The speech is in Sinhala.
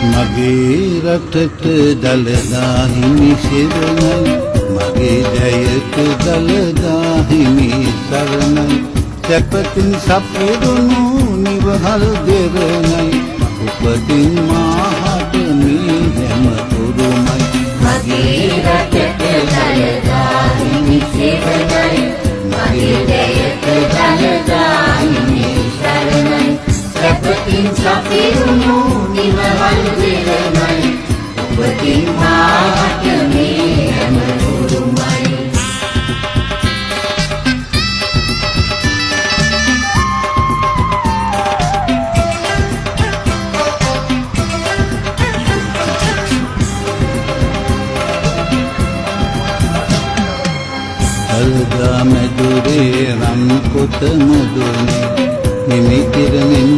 මගේ රටට දළදා හිමි සෙවණයි මගේ ජයට දළදා හිමි සරණයි සැපතින් සපුරුණු නිවහල් දෙරණයි උපතින් මාහට මේ හැම උරුමයි මගේ රටට දළදා හිමි සෙවණයි මගේ ජයට දළදා හිමි සරණයි සැපතින් සපුරුණු නිවහල් දෙරණයි උපතින් මාහට මේ හැම උරුමයි දළදා මැදුරේ රන් කොත මුදුනේ හිමි කිරමින්